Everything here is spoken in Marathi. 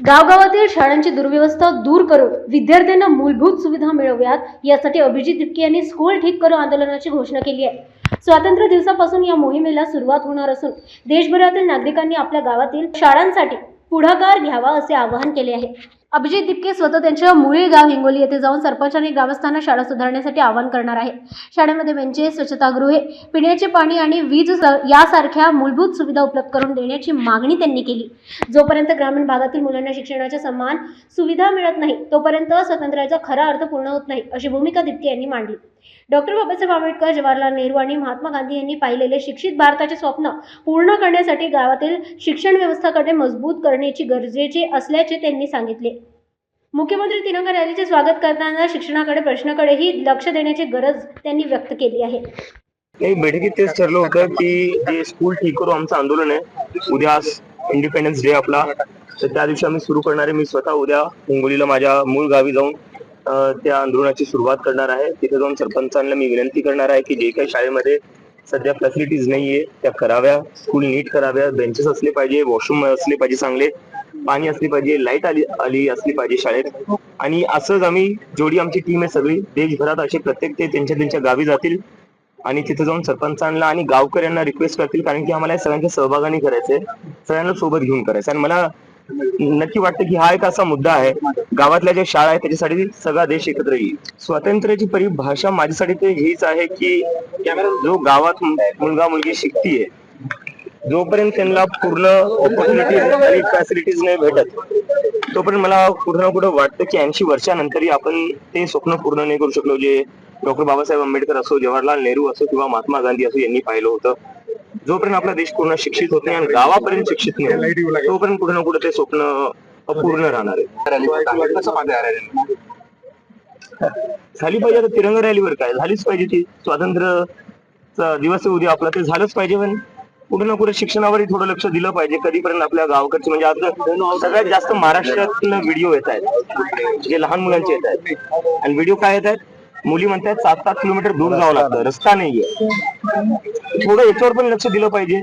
गावगावातील शाळांची दुर्व्यवस्था दूर करून विद्यार्थ्यांना मूलभूत सुविधा मिळव्यात यासाठी अभिजित दिपके यांनी स्कूल ठीक करो आंदोलनाची घोषणा केली आहे। स्वातंत्र्य दिवसापासून या मोहिमेला सुरुवात होणार असून देशभरातील नागरिकांनी आपल्या गावातील शाळांसाठी पुढाकार घ्यावा असे आवाहन केले आहे। अभिजित दिपके स्वतः त्यांच्या मूळ गाव हिंगोली येथे जाऊन सरपंच आणि ग्रामस्थांना शाळा सुधारण्यासाठी आवाहन करणार आहे। शाळेमध्ये बेंचेस, स्वच्छतागृहे, पिण्याचे पाणी आणि वीज यासारख्या मूलभूत सुविधा उपलब्ध करून देण्याची मागणी त्यांनी केली। जोपर्यंत ग्रामीण भागातील मुलांना शिक्षणाच्या समान सुविधा मिळत नाही तोपर्यंत स्वातंत्र्याचा खरा अर्थ पूर्ण होत नाही अशी भूमिका दिपके यांनी मांडली। डॉक्टर बाबासाहेब आंबेडकर, जवाहरलाल नेहरू आणि महात्मा गांधी यांनी पाहिलेले शिक्षित भारताचे स्वप्न पूर्ण करण्यासाठी गावातील शिक्षण व्यवस्थेकडे मजबूत करण्याची गरजेचे असल्याचे त्यांनी सांगितले। मुख्यमंत्री तिरंगा रॅलीचे स्वागत करताना शिक्षणाकडे प्रश्नाकडेही लक्ष देण्याची गरज त्यांनी व्यक्त केली आहे। बैठकीत तेच ठरलं होतं की जे स्कूल ठीक करू आमचं आंदोलन आहे, उद्या इंडिपेंडन्स डे आपला, तर त्या दिवशी आम्ही सुरू करणार आहे। मी स्वतः उद्या हिंगोलीला माझ्या मूळ गावी जाऊन त्या आंदोलनाची सुरुवात करणार आहे। तिथे जाऊन सरपंचांना मी विनंती करणार आहे की जे काही शाळेमध्ये सध्या फॅसिलिटीज नाहीये त्या कराव्या, स्कूल नीट कराव्या, बेंचेस असले पाहिजे, वॉशरूम असले पाहिजे, चांगले पाणी असली पाहिजे, लाईट आली असली पाहिजे शाळेत। आणि असंच आम्ही जेवढी आमची टीम आहे सगळी देशभरात असे प्रत्येक ते त्यांच्या गावी जातील आणि तिथे जाऊन सरपंचांना आणि गावकऱ्यांना रिक्वेस्ट करतील, कारण की आम्हाला सगळ्यांच्या सहभागाने करायचंय, सगळ्यांना सोबत घेऊन करायचं। आणि मला नक्की वाटतं की हा एक असा मुद्दा आहे, गावातल्या ज्या शाळा आहेत त्याच्यासाठी सगळा देश एकत्र येईल। स्वातंत्र्याची परिभाषा माझ्यासाठी ते हीच आहे की जो गावात मुलगा मुलगी शिकतीये, जोपर्यंत त्यांना पूर्ण ऑपॉर्च्युनिटीज आणि फॅसिलिटीज नाही भेटत तोपर्यंत मला कुठं ना कुठं वाटतं की 80 वर्षानंतरही आपण ते स्वप्न पूर्ण नाही करू शकलो जे डॉक्टर बाबासाहेब आंबेडकर असो, जवाहरलाल नेहरू असो किंवा महात्मा गांधी असो यांनी पाहिलं होतं। जोपर्यंत आपला देश पूर्ण शिक्षित होत नाही आणि गावापर्यंत शिक्षित नाही तोपर्यंत कुठे ना कुठे ते स्वप्न अपूर्ण राहणार आहे। झाली पाहिजे आता तिरंगा रॅलीवर काय झालीच पाहिजे, ती स्वातंत्र्य दिवस उद्या आपला ते झालंच पाहिजे। पण कुठे ना कुठे शिक्षणावरही थोडं लक्ष दिलं पाहिजे। कधीपर्यंत आपल्या गावकडचे म्हणजे आता सगळ्यात जास्त महाराष्ट्रातून व्हिडिओ येत आहेत जे लहान मुलांचे येत आहेत, आणि व्हिडिओ काय येत आहेत, मुली म्हणतात 7-7 किलोमीटर दूर जावं लागतं, रस्ता नाहीये। थोडं याच्यावर पण लक्ष दिलं पाहिजे।